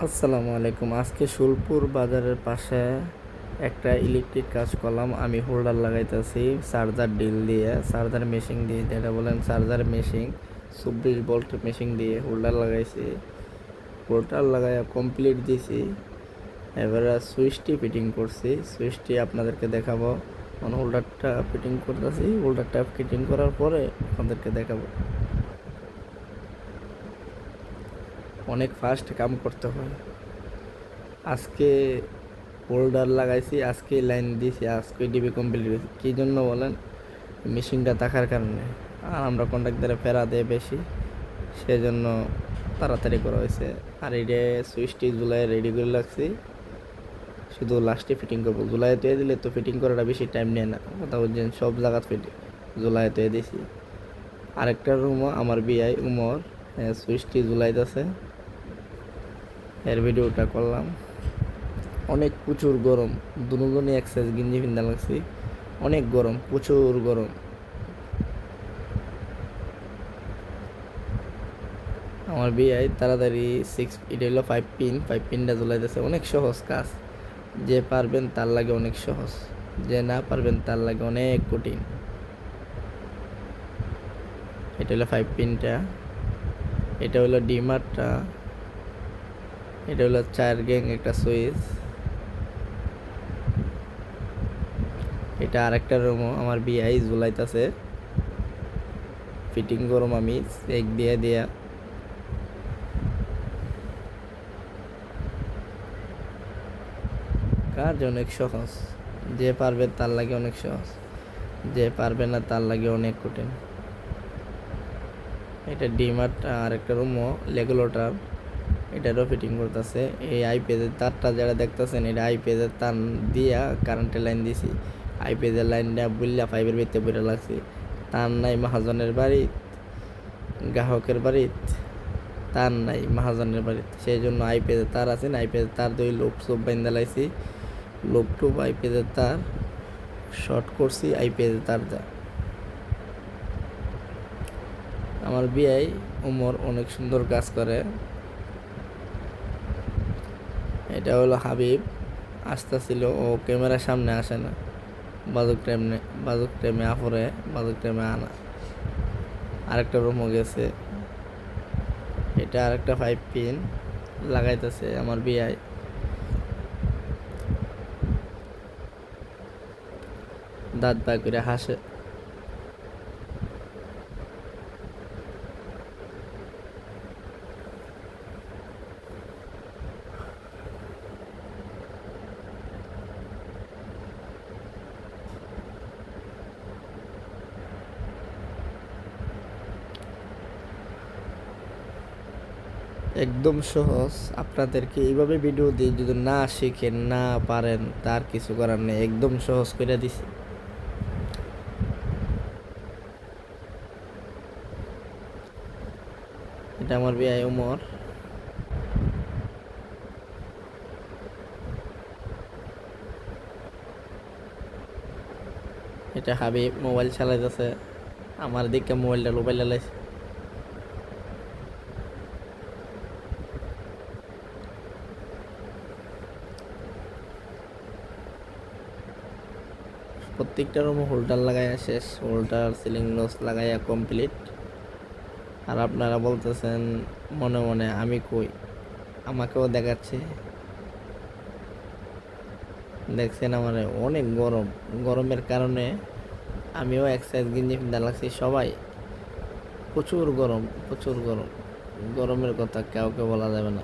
আসসালামু আলাইকুম। আজকে শুলপুর বাজারের পাশে একটা ইলেকট্রিক কাজ করলাম। আমি হোল্ডার লাগাইতেছি চার্জার ডিল দিয়ে, চার্জার মেশিন দিয়ে, যেটা বলেন চার্জার মেশিন, 24 ভোল্ট মেশিন দিয়ে হোল্ডার লাগাইছি। হোল্ডার লাগাইয়া কমপ্লিট দিছি। এবারে সুইচটি ফিটিং করছি। সুইচটি আপনাদেরকে দেখাবো। মানে হোল্ডারটা ফিটিং করতেছি। হোল্ডারটা ফিটিং করার পরে আপনাদেরকে দেখাবো। অনেক ফাস্ট কাম করতে হয়। আজকে হোল্ডার লাগাইছি, আজকে লাইন দিয়েছি, আজকে ডিবি কমপ্লিট হয়েছে। কী জন্য বলেন? মেশিনটা থাকার কারণে। আর আমরা কন্ট্রাক্টরে ফেরা দেয় বেশি, সেজন্য তাড়াতাড়ি করা হয়েছে। আর এটা সুইচটি জুলাই রেডি করে রাখছি, শুধু লাস্টে ফিটিং করবো। জুলাই তৈরি দিলে তো ফিটিং করাটা বেশি টাইম নেয় না, কথা বলছেন। সব জায়গা ফিটিং জুলাই তৈরি দিয়েছি। আরেকটা রুমও আমার বিআই উমর, সুইচটি জুলাইতেছে, এর ভিডিওটা করলাম। অনেক প্রচুর গরম, দুজনই এক্সারসাইজ গেঞ্জি পিন্দা লাগছি। অনেক গরম, প্রচুর গরম। আমার বিআই তাড়াতাড়ি এটা হলো 5 পিন, 5 পিনটা জ্বলাইতেছে। অনেক সহজ কাজ, যে পারবেন তার লাগে অনেক সহজ, যে না পারবেন তার লাগে অনেক কঠিন। এটা হলো 5 পিনটা, এটা হলো ডিমারটা, এটা হলো 4 গ্যাং একটা সুইচ। এটা আরেকটা রুমও আমার বিআই ঝুলাইতেছে, ফিটিং করম আমি চেক দিয়ে দিয়া। কাজ অনেক সহজ, যে পারবে তার লাগে অনেক সহজ, যে পারবে না তার লাগে অনেক কঠিন। এটা ডিমার আর একটা রুমও লেগুলোটার, এটারও ফিটিং করতেছে। এই আইপিএসের তারটা যারা দেখতেছেন, এটা আইপিএসের তার দিয়া কারেন্টের লাইন দিছি। আইপিএসের লাইনটা বুল্লা পাইপের ভিতরে বইটা লাগছে। তার নাই মহাজনের বাড়ি, গ্রাহকের বাড়ি তার নাই মহাজনের বাড়িতে, সেই জন্য আইপিএসের তার আছে না, আইপিএসের তার দুই লোক সব বাইন্দা লাইছি। লোক টুপ আইপিএসের তার শর্ট করছি, আইপিএসের তার যা। আমার বিআই উমর অনেক সুন্দর কাজ করে। এটা হলো হাবিব, আসতেছিল, ও ক্যামেরার সামনে আসে না, বাজুক টাইমে আফরে, বাজুক টাইমে আনা। আরেকটা রুমও গেছে। এটা আরেকটা 5 পিন লাগাইতেছে আমার বিআই। দাঁত বাই করে হাসে। একদম সহজ। আপনাদেরকে এইভাবে ভিডিও দিই, যদি না শিখেন, না পারেন, তার কিছু করার নেই। একদম সহজ করে দিছি। এটা আমার বিআই উমর। এটা হাবিব মোবাইল চালাইতেছে, আমার দিকে মোবাইলটা লোবাইল লাইছে। প্রত্যেকটা রুমে হোল্ডার লাগাইয়া শেষ, হোল্ডার সিলিং নোজ লাগাইয়া কমপ্লিট। আর আপনারা বলতেছেন মনে মনে আমি কই, আমাকেও দেখাচ্ছে। দেখছেন আমার অনেক গরম, গরমের কারণে আমিও এক্সারসাইজ গেঞ্জি পিন্ধা লাগছি। সবাই প্রচুর গরম, প্রচুর গরম। গরমের কথা কাউকে বলা যাবে না।